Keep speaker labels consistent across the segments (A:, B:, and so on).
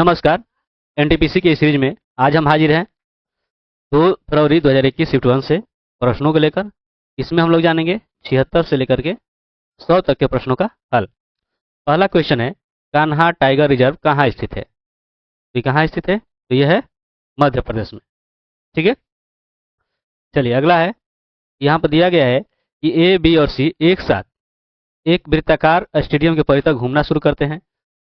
A: नमस्कार। एनटीपीसी की इस सीरीज में आज हम हाजिर हैं 2 फरवरी 2021 शिफ्ट 1 से प्रश्नों को लेकर। इसमें हम लोग जानेंगे 76 से लेकर के 100 तक के प्रश्नों का हल। पहला क्वेश्चन है, कान्हा टाइगर रिजर्व कहाँ स्थित है? तो ये कहाँ स्थित है? तो यह है मध्य प्रदेश में। ठीक है, चलिए अगला है। यहाँ पर दिया गया है कि ए, बी और सी एक साथ एक वृत्ताकार स्टेडियम के परितः घूमना शुरू करते हैं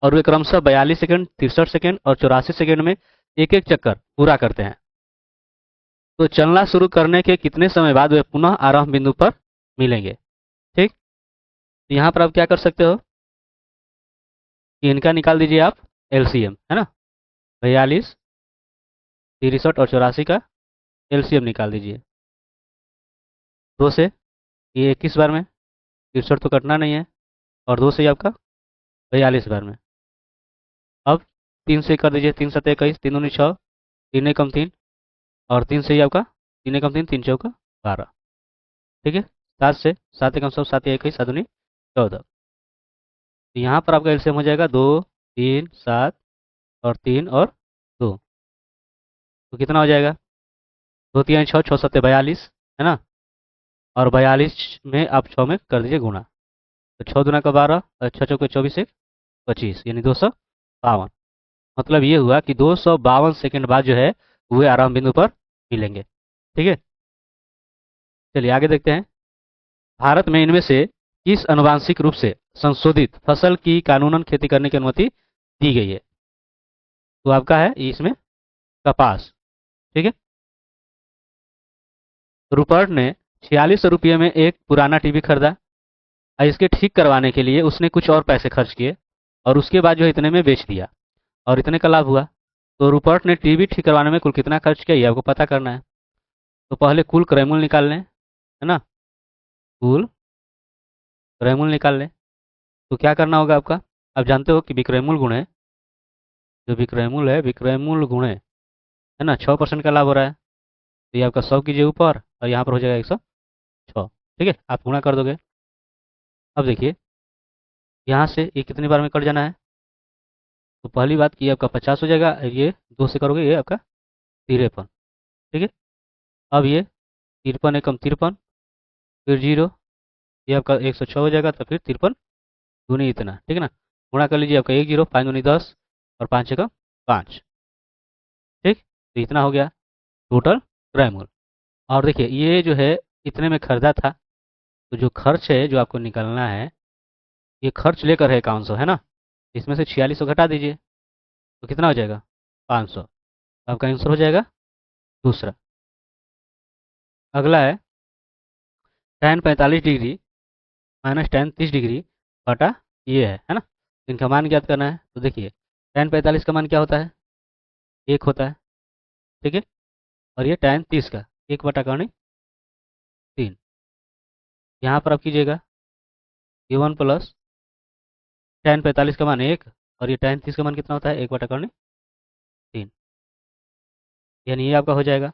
A: और वे क्रमशः 42 सेकंड, 63 सेकंड और 84 सेकंड में एक एक चक्कर पूरा करते हैं। तो चलना शुरू करने के कितने समय बाद वे पुनः आरंभ बिंदु पर मिलेंगे? ठीक, तो यहाँ पर आप क्या कर सकते हो कि इनका निकाल दीजिए आप एलसीएम, है ना। 42, 63 और 84 का एलसीएम निकाल दीजिए। 2 से ये 21 बार में, 63 तो कटना नहीं है, और 2 से ये आपका 42 बार में। अब 3 से कर दीजिए, 3 7 21, 3 19 6, 3 एकम 3, और 3 से ही आपका 3 एकम 3, 3 चौका 12। ठीक है, 7 से 7 एकम 100, 7 21, 7 19 14। तो यहाँ पर आपका एलसीएम हो जाएगा 2, 3, 7 और 3 और 2। तो कितना हो जाएगा? 2 3 6, 6 7 42, है ना। और 42 में आप 6 में कर दीजिए गुणा। तो 6 दूना का 12 और 6 चौके 24 से 25, यानी 252। मतलब ये हुआ कि 252 सेकंड बाद जो है वे आरंभ बिंदु पर मिलेंगे। ठीक है, चलिए आगे देखते हैं। भारत में इनमें से किस अनुवांशिक रूप से संशोधित फसल की कानूनन खेती करने की अनुमति दी गई है? तो आपका है इसमें कपास। ठीक है, रुपर्ट ने 4600 रुपये में एक पुराना टीवी खरीदा और इसके ठीक करवाने के लिए उसने कुछ और पैसे खर्च किए और उसके बाद जो है इतने में बेच दिया और इतने का लाभ हुआ। तो रुपर्ट ने टीवी ठीक करवाने में कुल कितना खर्च किया, ये आपको पता करना है। तो पहले कुल क्रयमूल्य निकाल लें, है ना। कुल क्रयमूल्य निकाल लें। तो क्या करना होगा आपका, आप जानते हो कि विक्रयमूल्य गुणे, जो विक्रयमूल्य है विक्रयमूल्य गुणे, है ना, 6% का लाभ हो रहा है। तो ये आपका 100 कीजिए ऊपर और यहाँ पर हो जाएगा 106। ठीक है, आप गुणा कर दोगे। अब देखिए यहाँ से ये कितनी बार में कट जाना है। तो पहली बात कि ये आपका 50 हो जाएगा, ये 2 से करोगे ये आपका 53। ठीक है, अब ये 53 एकम 53, फिर 0, ये आपका 106 हो जाएगा। तो फिर 53 दूनी इतना, ठीक है ना। गुणा कर लीजिए, आपका 1 0, 5 दूनी 10 और 5 एकम 5। ठीक, तो इतना हो गया टोटल क्रय मूल्य। और देखिए ये जो है इतने में खरीदा था, तो जो खर्च है जो आपको निकालना है, ये खर्च लेकर है 5100, है ना। इसमें से 4600 घटा दीजिए तो कितना हो जाएगा? 500। आपका आंसर हो जाएगा दूसरा। अगला है tan 45 degree minus tan 30 degree बटा ये है ना। इनका मान ज्ञात करना है। तो देखिए tan 45 का मान क्या होता है? 1 होता है। ठीक है, और ये tan 30 का 1/3। यहाँ पर आप कीजिएगा ये 1 प्लस tan 45 का मान 1 और ये tan 30 का मान कितना होता है? 1/3, यानी ये आपका हो जाएगा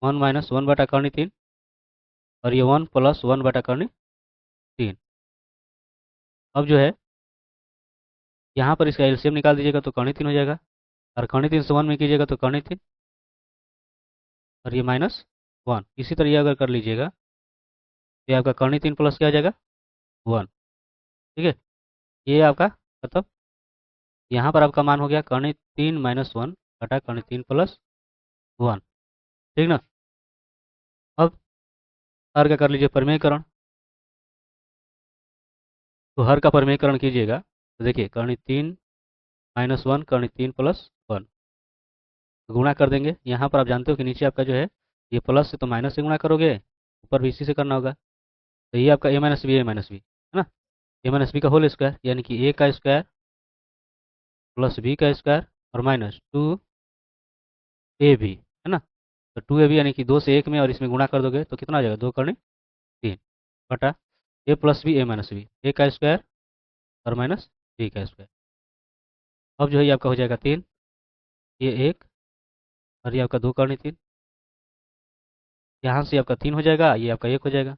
A: 1 माइनस 1/3 और ये 1 प्लस 1/3। अब जो है यहाँ पर इसका एलसीएम निकाल दीजिएगा तो 3 हो जाएगा, और 3 से 1 में कीजिएगा तो 3 और ये -1। इसी तरह ये अगर कर लीजिएगा तो ये आपका 3 प्लस क्या हो जाएगा? 1। ठीक है, ये आपका मतलब यहाँ पर आपका मान हो गया 3 माइनस 1 बटा 3 प्लस 1। ठीक ना। अब हर का कर लीजिए परिमेयकरण। तो हर का परिमेयकरण कीजिएगा तो देखिए 3 माइनस 1 3 प्लस 1 गुणा कर देंगे। यहाँ पर आप जानते हो कि नीचे आपका जो है ये प्लस से तो माइनस से गुणा करोगे, ऊपर भी इसी से करना होगा। तो ये आपका a-b है ना। a-b का होल स्क्वायर, यानी कि a का स्क्वायर प्लस b का स्क्वायर और माइनस 2ab, है ना। तो 2ab यानी कि 2 से 1 में और इसमें गुणा कर दोगे तो कितना हो जाएगा? 2 3 बटा a plus B a-b, a का स्क्वायर और माइनस b का स्क्वायर। अब जो है ये आपका हो जाएगा 3, ये 1 और ये आपका 2 3। यहाँ से आपका 3 हो जाएगा, ये आपका 1 हो जाएगा।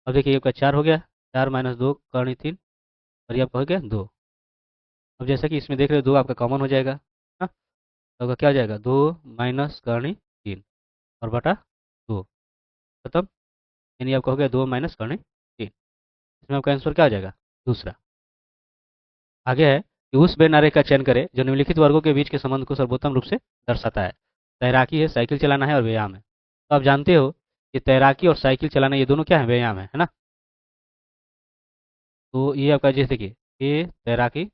A: अब देखिए ये आपका 4 हो गया, 4 माइनस 2 3 और ये आपका हो गया 2। अब जैसा कि इसमें देख रहे हो 2 आपका कॉमन हो जाएगा, ना? तो आपका क्या हो जाएगा, 2 माइनस करनी 3 और बटा 2, खत्म। यानी आपका हो गया 2 माइनस करनी 3। इसमें आपका आंसर क्या हो जाएगा, दूसरा। आगे है कि उस बेन आरेख का चयन करें जो निम्नलिखित वर्गों के बीच के संबंध को सर्वोत्तम रूप से दर्शाता है। तैराकी है, साइकिल चलाना है और व्यायाम है। तो आप जानते हो कि तैराकी और साइकिल चलाना ये दोनों क्या है, व्यायाम है ना? तो ये आपका जैसे देखिए, ये तैराकी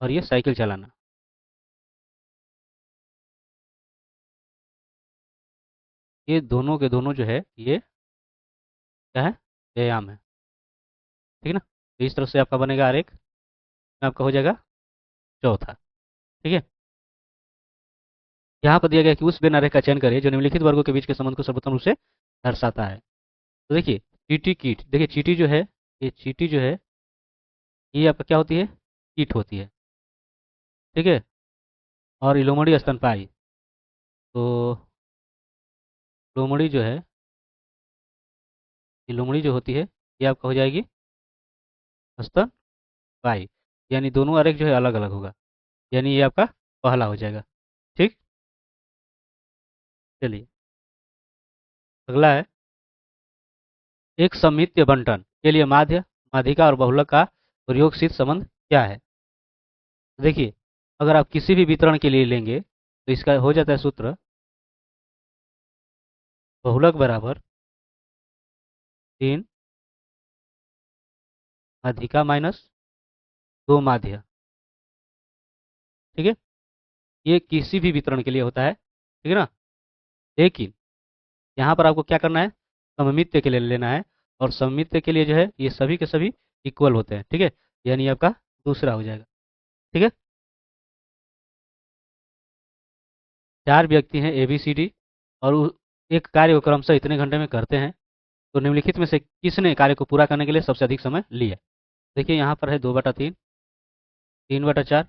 A: और ये साइकिल चलाना, ये दोनों के दोनों जो है ये क्या है, व्यायाम है। ठीक है ना? तो इस तरह से आपका बनेगा आरेख, आपका हो जाएगा चौथा। ठीक है, यहाँ पर दिया गया कि उस बेन आरेख का चयन करिए जो निम्नलिखित वर्गों के बीच के संबंध को सर्वोत्तम रूप से दर्शाता है। तो देखिए चींटी कीट, देखिए चींटी जो है, ये चींटी जो है ये आपका क्या होती है, कीट होती है। ठीक है, और ये लोमड़ी स्तनपायी। तो लोमड़ी जो है, ये लोमड़ी जो होती है ये आपका हो जाएगी स्तनपायी। यानी दोनों आरेख जो है अलग अलग होगा, यानी ये आपका पहला हो जाएगा। ठीक, चलिए अगला है, एक सममितीय बंटन के लिए माध्य, माध्यिका और बहुलक का प्रयोगसिद्ध संबंध क्या है। देखिए अगर आप किसी भी वितरण के लिए लेंगे तो इसका हो जाता है सूत्र, बहुलक बराबर 3 माध्यिका माइनस 2 माध्य। ठीक है, ये किसी भी वितरण के लिए होता है, ठीक है ना? लेकिन यहाँ पर आपको क्या करना है, सममितीय के लिए लेना है, और सममितीय के लिए जो है ये सभी के सभी इक्वल होते हैं। ठीक है, यानी आपका दूसरा हो जाएगा। ठीक है, 4 व्यक्ति हैं ए बी सी डी और एक कार्य को क्रमशः इतने घंटे में करते हैं, तो निम्नलिखित में से किसने कार्य को पूरा करने के लिए सबसे अधिक समय लिया। देखिए यहाँ पर है 2/3, 3/4,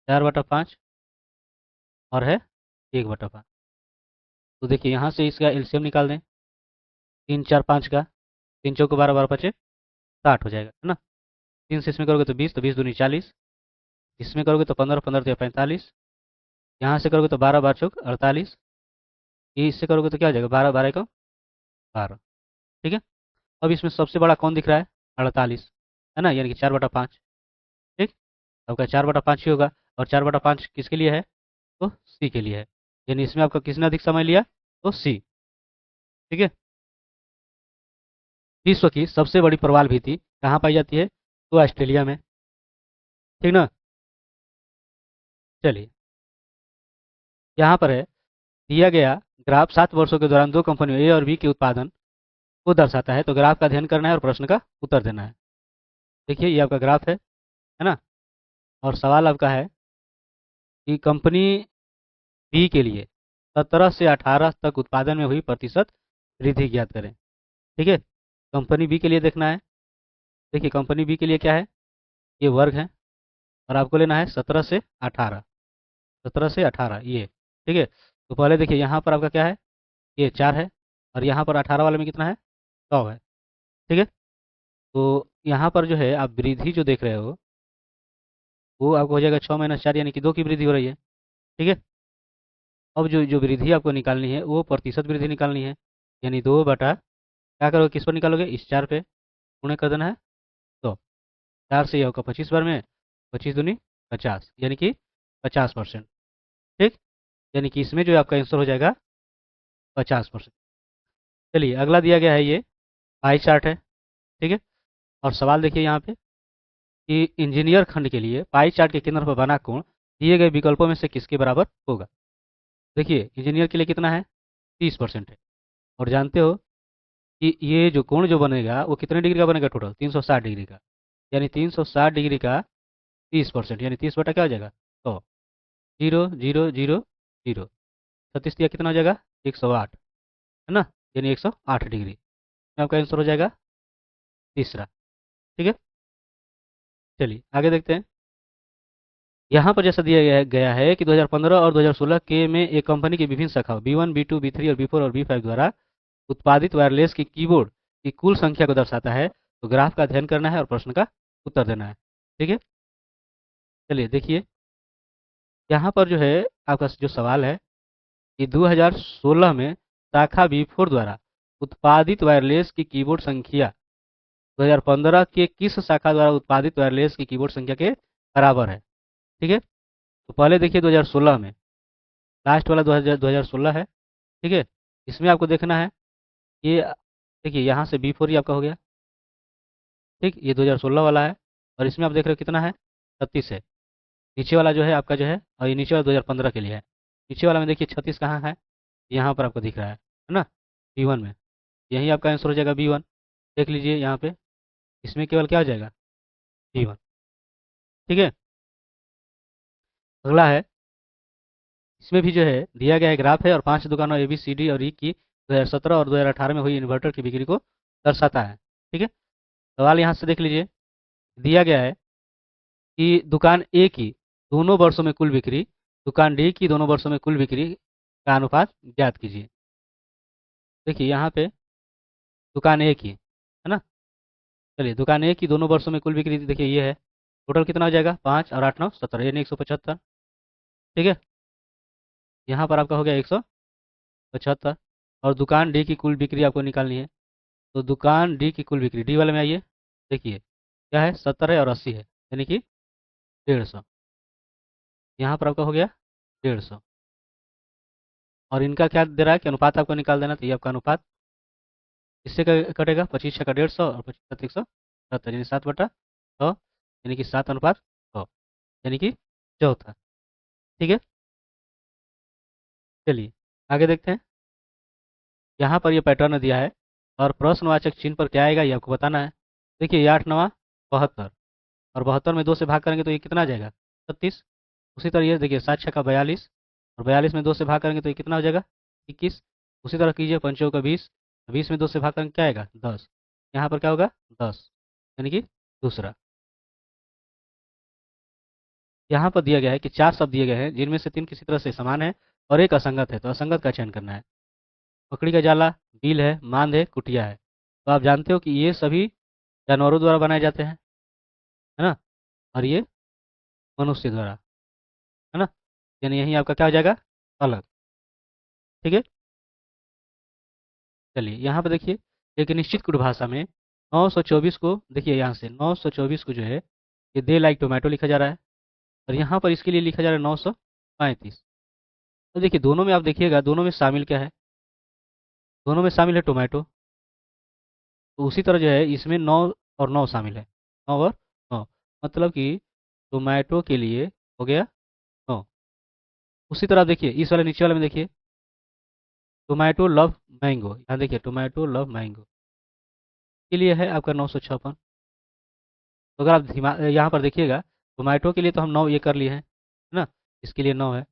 A: 4/5 और है 1/5। तो देखिए यहाँ से इसका एलसीएम निकाल दें, 3 4 5 का, 3 चौको 12, 12 पचे 60 हो जाएगा, है ना? 3 से इसमें करोगे तो 20, तो 20 दूनी 40, इसमें करोगे तो 15, 15 तो 45, यहाँ से करोगे तो 12, 12 चौक 48, ये इससे करोगे तो क्या हो जाएगा, 12, 12 का 12। ठीक है, अब इसमें सबसे बड़ा कौन दिख रहा है, 48, है ना? यानी कि 4/5। ठीक, आपका 4/5 ही होगा, और 4/5 किसके लिए है, तो सी के लिए है। यानी इसमें आपका किसने अधिक समय लिया, तो सी। ठीक है, विश्व की सबसे बड़ी प्रवाल भित्ति कहाँ पाई जाती है, तो ऑस्ट्रेलिया में। ठीक ना? चलिए यहाँ पर है, दिया गया ग्राफ 7 वर्षों के दौरान 2 कंपनियों ए और बी के उत्पादन को दर्शाता है। तो ग्राफ का अध्ययन करना है और प्रश्न का उत्तर देना है। देखिए ये आपका ग्राफ है ना? और सवाल आपका है कि कंपनी बी के लिए 17 से 18 तक उत्पादन में हुई प्रतिशत वृद्धि ज्ञात करें। ठीक है, कंपनी बी के लिए देखना है। देखिए कंपनी बी के लिए क्या है, ये वर्ग है, और आपको लेना है 17 से 18, 17 से 18 ये। ठीक है, तो पहले देखिए यहाँ पर आपका क्या है, ये 4 है, और यहाँ पर 18 वाले में कितना है, 100 है। ठीक है, तो यहाँ पर जो है आप वृद्धि जो देख रहे हो वो आपको हो जाएगा 6 - 4 यानी कि 2 की वृद्धि हो रही है। ठीक है, अब जो जो वृद्धि आपको निकालनी है वो प्रतिशत वृद्धि निकालनी है, यानी 2 बटा क्या करोगे, किस पर निकालोगे, इस 4 पे गुणे कर देना है। तो 4 से यह होगा 25 बार में, 25 दूनी 50, यानी कि 50%। ठीक, यानी कि इसमें जो आपका आंसर हो जाएगा 50%। चलिए अगला दिया गया है, ये पाई चार्ट है। ठीक है, और सवाल देखिए यहाँ पे कि इंजीनियर खंड के लिए पाई चार्ट के केंद्र पर बना कोण दिए गए विकल्पों में से किसके बराबर होगा। देखिए इंजीनियर के लिए कितना है, 30% है, और जानते हो कि ये जो कोण जो बनेगा वो कितने डिग्री का बनेगा, टोटल 360 डिग्री का। यानी 360 डिग्री का 30%, यानी 30 बटा क्या हो जाएगा, तो 0 0 0 0, 36 दिया कितना हो जाएगा, 108, है ना? यानी 108 डिग्री आपका आंसर हो जाएगा तीसरा। ठीक है, चलिए आगे देखते हैं। यहाँ पर जैसा दिया गया है कि 2015 और 2016 के में एक कंपनी की विभिन्न शाखाओं B1 B2 B3 और B4 और B5 द्वारा उत्पादित वायरलेस की कीबोर्ड की कुल संख्या को दर्शाता है। तो ग्राफ का अध्ययन करना है और प्रश्न का उत्तर देना है। ठीक है। चलिए देखिए, यहाँ पर जो है आपका जो सवाल है कि 2016 में शाखा V4 द्वारा उत्पादित वायरलेस की कीबोर्ड संख्या 2015 के किस शाखा द्वारा उत्पादित वायरलेस की कीबोर्ड संख्या के बराबर है। ठीक है, तो पहले देखिए 2016 में, लास्ट वाला 2016 है। ठीक है, इसमें आपको देखना है, ये देखिए यहाँ से B4 ही आपका हो गया। ठीक, ये 2016 वाला है, और इसमें आप देख रहे हो कितना है, 36 है। नीचे वाला जो है आपका जो है, और ये नीचे वाला 2015 के लिए है। नीचे वाला में देखिए 36 कहाँ है, यहाँ पर आपको दिख रहा है ना, B1 में। यही आपका आंसर हो जाएगा B1। देख लीजिए यहाँ पे, इसमें केवल क्या हो जाएगा, B1। ठीक है, अगला है, इसमें भी जो है दिया गया है ग्राफ है, और 5 दुकानों ए बी सी डी और ई की 2017 और 2018 में हुई इन्वर्टर की बिक्री को दर्शाता है। ठीक है, सवाल यहाँ से देख लीजिए, दिया गया है कि दुकान ए की दोनों वर्षों में कुल बिक्री, दुकान डी की दोनों वर्षों में कुल बिक्री का अनुपात ज्ञात कीजिए। देखिए यहाँ पे दुकान ए की है ना, चलिए दुकान ए की दोनों वर्षों में कुल बिक्री देखिए ये है, टोटल कितना हो जाएगा, 5 और 8 9 17, यानी 175। ठीक है, यहाँ पर आपका हो गया 175, और दुकान डी की कुल बिक्री आपको निकालनी है। तो दुकान डी की कुल बिक्री, डी वाले में आइए, देखिए क्या है, 70 है और 80 है, यानी कि 150। यहाँ पर आपका हो गया 150, और इनका क्या दे रहा है कि अनुपात आपको निकाल देना, तो ये आपका अनुपात इससे कटेगा, 25 का 150 और 25 का 170, यानी 7/100, यानी कि 7:100, यानी कि चौथा। ठीक है, चलिए आगे देखते हैं। यहाँ पर ये पैटर्न दिया है, और प्रश्नवाचक चिन्ह पर क्या आएगा ये आपको बताना है। देखिए ये 8 9 72, और 72 में 2 से भाग करेंगे तो ये कितना आ जाएगा, 36। उसी तरह ये देखिए 7 6 का 42, और 42 में 2 से भाग करेंगे तो ये कितना हो जाएगा, 21। उसी तरह कीजिए 5 का 20, 20 में 2 से भाग करेंगे क्या आएगा, 10। यहाँ पर क्या होगा, 10, यानी कि दूसरा। यहाँ पर दिया गया है कि 4 शब्द दिए गए हैं, जिनमें से 3 किसी तरह से समान है और एक असंगत है, तो असंगत का चयन करना है। मकड़ी का जाला, बिल है, मांद है, कुटिया है। तो आप जानते हो कि ये सभी जानवरों द्वारा बनाए जाते हैं, है ना, और ये मनुष्य द्वारा, है ना, यानी यही आपका क्या हो जाएगा, अलग। ठीक है, चलिए यहाँ पे देखिए, एक निश्चित कुट भाषा में 924 को, देखिए यहाँ से 924 को जो है ये दे लाइक टोमेटो लिखा जा रहा है, और यहाँ पर इसके लिए लिखा जा रहा है 935। तो देखिए दोनों में आप देखिएगा, दोनों में शामिल क्या है, दोनों में शामिल है टोमेटो। तो उसी तरह जो है इसमें 9 और 9 शामिल है, 9 और 9, मतलब कि टोमेटो के लिए हो गया 9। उसी तरह आप देखिए इस वाले नीचे वाले में देखिए, टोमेटो लव मैंगो, यहाँ देखिए टोमेटो लव मैंगो के लिए है आपका 956। तो अगर आप यहाँ पर देखिएगा, टोमेटो के लिए तो हम 9 ये कर लिए हैं, है ना, इसके लिए 9 है।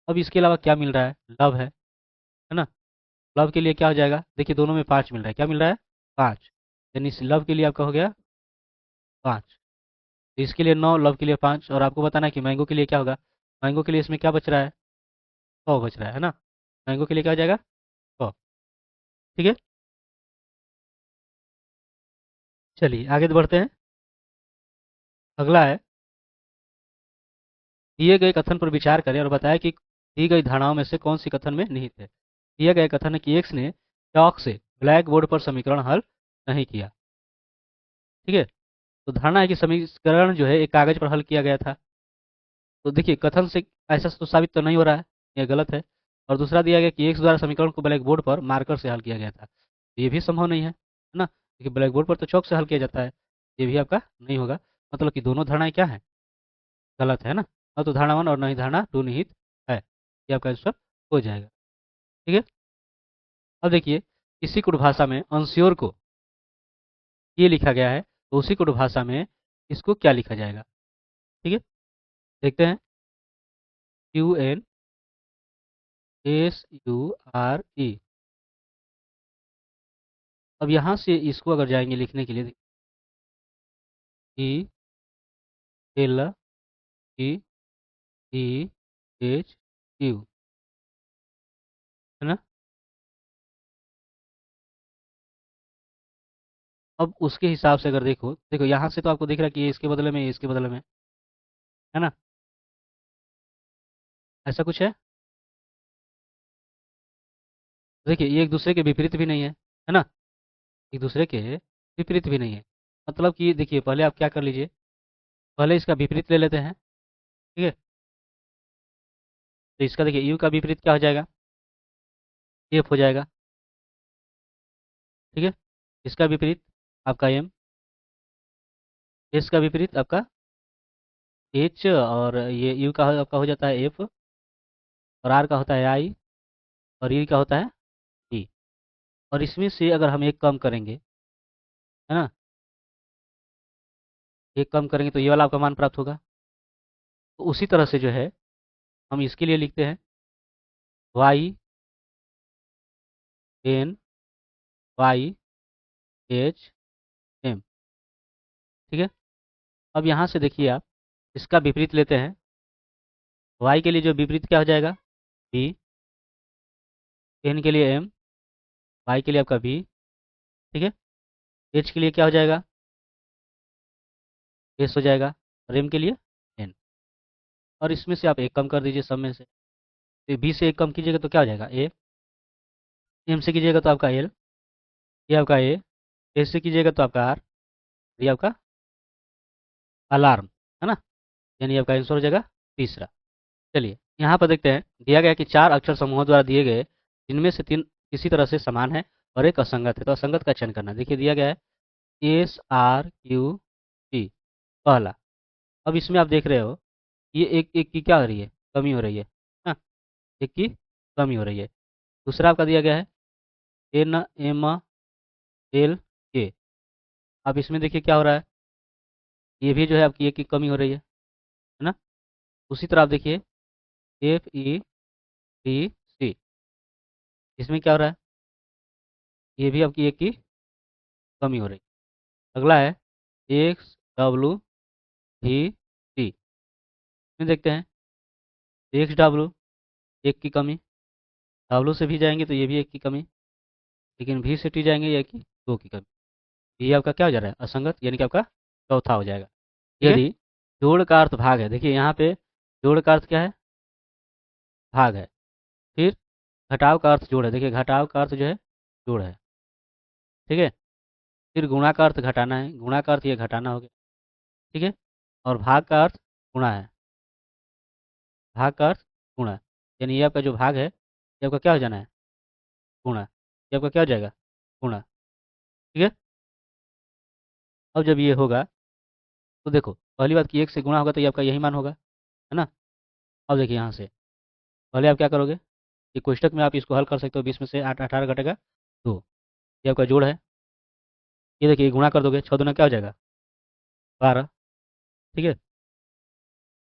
A: अब इसके अलावा क्या मिल रहा है, लव है ना, लव के लिए क्या हो जाएगा, देखिए दोनों में 5 मिल रहा है, क्या मिल रहा है, 5, यानी इस लव के लिए आपका हो गया 5। तो इसके लिए 9, लव के लिए 5, और आपको बताना है कि मैंगो के लिए क्या होगा। मैंगो के लिए इसमें क्या बच रहा है, 100 बच रहा है ना, मैंगो के लिए क्या हो जाएगा, 100। ठीक है, चलिए आगे बढ़ते हैं। अगला है, दिए गए कथन पर विचार करें और बताएं कि दी गई धारणाओं में से कौन सी कथन में निहित है। दिया गया कथन है कि एक्स ने चौक से ब्लैक बोर्ड पर समीकरण हल नहीं किया। ठीक है, तो धारणा है कि समीकरण जो है एक कागज पर हल किया गया था। तो देखिए कथन से ऐसा तो साबित तो नहीं हो रहा है, यह गलत है। और दूसरा दिया गया कि एक्स द्वारा समीकरण को ब्लैक बोर्ड पर मार्कर से हल किया गया था, तो ये भी संभव नहीं है ना, क्योंकि ब्लैक बोर्ड पर तो चौक से हल किया जाता है, ये भी आपका नहीं होगा। मतलब कि दोनों धारणाएं क्या है, गलत है ना, न तो धारणा 1 और न ही धारणा 2 निहित है, ये आपका आंसर हो जाएगा। ठीक है, अब देखिए, इसी कुट भाषा में अंश्योर को ये लिखा गया है, तो उसी कुट भाषा में इसको क्या लिखा जाएगा। ठीक है, देखते हैं, QNSURE। अब यहाँ से इसको अगर जाएंगे लिखने के लिए, ELEEHQ, है ना, अब उसके हिसाब से अगर देखो देखो यहाँ से तो आपको दिख रहा है कि ये इसके बदले में, ये इसके बदले में, है ना, ऐसा कुछ है। देखिए ये एक दूसरे के विपरीत भी नहीं है ना, एक दूसरे के विपरीत भी नहीं है। मतलब कि देखिए पहले आप क्या कर लीजिए, पहले इसका विपरीत ले लेते हैं। ठीक है, तो इसका देखिए यू का विपरीत क्या हो जाएगा, एफ हो जाएगा। ठीक है, इसका विपरीत आपका एम, एस का विपरीत आपका एच, और ये यू का आपका हो जाता है एफ, और आर का होता है आई, और ई का होता है ई। और इसमें से अगर हम एक कम करेंगे, है ना, एक कम करेंगे तो ये वाला आपका मान प्राप्त होगा। तो उसी तरह से जो है हम इसके लिए लिखते हैं Y N Y H M. ठीक है, अब यहाँ से देखिए आप इसका विपरीत लेते हैं, वाई के लिए जो विपरीत क्या हो जाएगा, बी, एन के लिए एम, वाई के लिए आपका बी। ठीक है, एच के लिए क्या हो जाएगा, एस हो जाएगा, और एम के लिए एन। और इसमें से आप एक कम कर दीजिए सब में से, तो बी से एक कम कीजिएगा तो क्या हो जाएगा ए, एम से कीजिएगा तो आपका एल, ये आपका ए, एस से कीजिएगा तो आपका आर, ये आपका अलार्म, है ना, यानी आपका आंसर हो जाएगा तीसरा। चलिए यहाँ पर देखते हैं, दिया गया कि चार अक्षर समूहों द्वारा दिए गए जिनमें से तीन किसी तरह से समान है और एक असंगत है, तो असंगत का चयन करना। देखिए दिया गया है एस आर क्यू टी, पहला। अब इसमें आप देख रहे हो ये एक एक की क्या हो रही है, कमी हो रही है ना, एक की कमी हो रही है। दूसरा आपका दिया गया है एन एम एल के। अब इसमें देखिए क्या हो रहा है, ये भी जो है आपकी एक की कमी हो रही है ना। उसी तरह आप देखिए एफ ई डी सी, इसमें क्या हो रहा है, ये भी आपकी एक की कमी हो रही है। अगला है एक्स डब्लू वी टी, इसमें देखते हैं एक्स डब्लू, एक की कमी, डब्लू से भी जाएंगे तो ये भी एक की कमी, लेकिन वी से टी जाएंगे ये की दो की कमी। ये आपका क्या हो जा रहा है, असंगत, यानी कि आपका चौथा हो जाएगा। ठीक है, यदि जोड़ का अर्थ भाग है, देखिए यहाँ पे जोड़ का अर्थ क्या है, भाग है। फिर घटाव का अर्थ जोड़ है, देखिए घटाव का अर्थ जो है जोड़ है। ठीक है, फिर गुणा का अर्थ घटाना है, गुणा का अर्थ ये घटाना हो गया। ठीक है, और भाग का अर्थ गुणा है, भाग का अर्थ गुणा, यानी ये आपका जो भाग है ये आपका क्या हो जाना है, गुणा, ये आपका क्या हो जाएगा, गुणा। ठीक है, अब जब ये होगा तो देखो पहली बात कि एक से गुणा होगा तो ये आपका यही मान होगा, है ना। अब देखिए यहाँ से पहले आप क्या करोगे, ये कोष्टक में आप इसको हल कर सकते हो, 20 में से 8 18 घटेगा 2, ये आपका जोड़ है। ये देखिए गुणा कर दोगे, 6 दूना क्या हो जाएगा 12। ठीक है,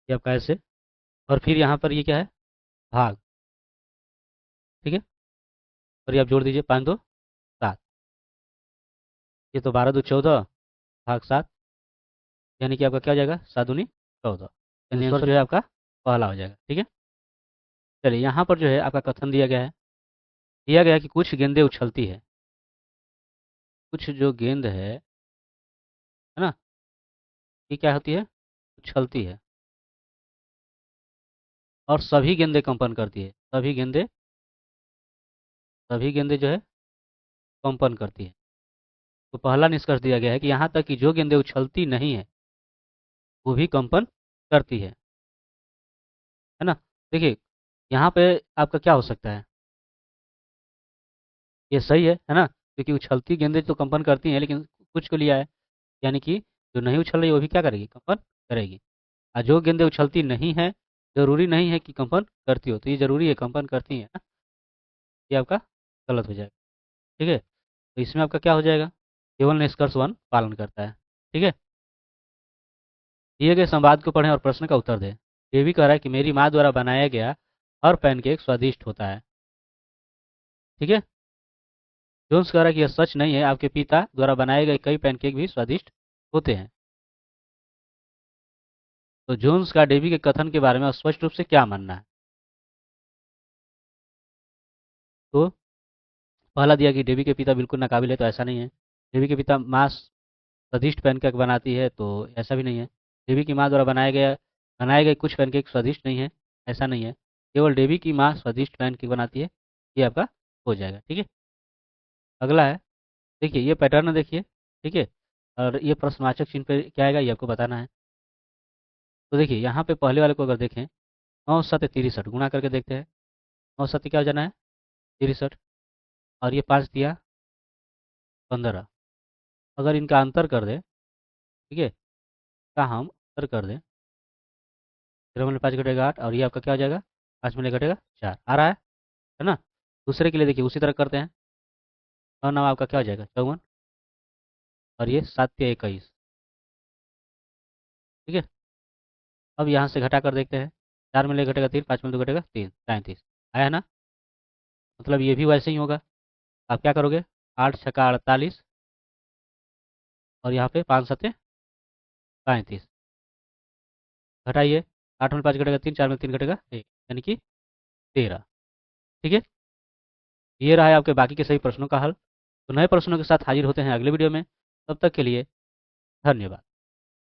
A: ये आपका ऐसे, और फिर यहाँ पर ये क्या है, भाग। ठीक है, और ये आप जोड़ दीजिए 5 2 7, ये तो 12 2 14 भाग 7, यानी कि आपका क्या हो जाएगा 7 दूनी 14, यानी आंसर जो है आपका पहला हो जाएगा। ठीक है, चलिए यहाँ पर जो है आपका कथन दिया गया है, दिया गया है कि कुछ गेंदें उछलती है, कुछ जो गेंद है ना, ये क्या होती है, उछलती है, और सभी गेंदें कंपन करती है, सभी गेंदें जो है कंपन करती है। तो पहला निष्कर्ष दिया गया है कि यहाँ तक कि जो गेंदें उछलती नहीं है वो भी कंपन करती है ना। देखिए यहाँ पे आपका क्या हो सकता है, ये सही है ना, क्योंकि उछलती गेंदें तो कंपन करती हैं, लेकिन कुछ को लिया है, यानी कि जो नहीं उछल रही वो भी क्या करेगी, कंपन करेगी। और जो गेंदें उछलती नहीं है जरूरी नहीं है कि कंपन करती हो, तो ये जरूरी है कंपन करती है ना, ये आपका गलत हो जाएगा। ठीक है, तो इसमें आपका क्या हो जाएगा, केवल निष्कर्ष 1 पालन करता है। ठीक है, दिए गए संवाद को पढ़ें और प्रश्न का उत्तर दें। ये भी कह रहा है कि मेरी माँ द्वारा बनाया गया हर पैनकेक स्वादिष्ट होता है। ठीक है, जोन्स कह रहा है कि यह सच नहीं है, आपके पिता द्वारा बनाए गए कई पैनकेक भी स्वादिष्ट होते हैं। तो जोन्स का डेवी के कथन के बारे में स्पष्ट रूप से क्या मानना है। तो पहला दिया कि डेवी के पिता बिल्कुल नाकाबिल है, तो ऐसा नहीं है। देवी के पिता माँ स्वादिष्ट पैनकेक बनाती है, तो ऐसा भी नहीं है। देवी की माँ द्वारा बनाए गए कुछ पैनकेक स्वादिष्ट नहीं है, ऐसा नहीं है। केवल देवी की माँ स्वादिष्ट पैनकेक बनाती है, ये आपका हो जाएगा। ठीक है, अगला है, देखिए ये पैटर्न देखिए। ठीक है, और ये प्रश्नवाचक चिन्ह पे क्या आएगा ये आपको बताना है। तो देखिए यहाँ पे पहले वाले को अगर देखें, 9 7 63 गुणा करके देखते हैं। 9 7 क्या हो जाना है 63, और ये 5 दिया 15। अगर इनका अंतर कर दें, ठीक है, का हम अंतर कर दें, 13 में 5 घटेगा 8, और ये आपका क्या हो जाएगा 5 में घटेगा 4, आ रहा है ना। दूसरे के लिए देखिए उसी तरह करते हैं। और नाम आपका क्या हो जाएगा 54, और ये 7 या 21। ठीक है, अब यहाँ से घटा कर देखते हैं। 4 में घटेगा 3, 5 में 2 घटेगा 3, 37 आया है ना। मतलब ये भी वैसे ही होगा। आप क्या करोगे, 8 छक्का 48, और यहाँ पे 5 7 35, घटाइए। 8 में 5 घटेगा 3, 4 में 3 घटेगा 1, यानी कि 13। ठीक है, ये रहा है आपके बाकी के सभी प्रश्नों का हल। तो नए प्रश्नों के साथ हाजिर होते हैं अगले वीडियो में। तब तक के लिए धन्यवाद।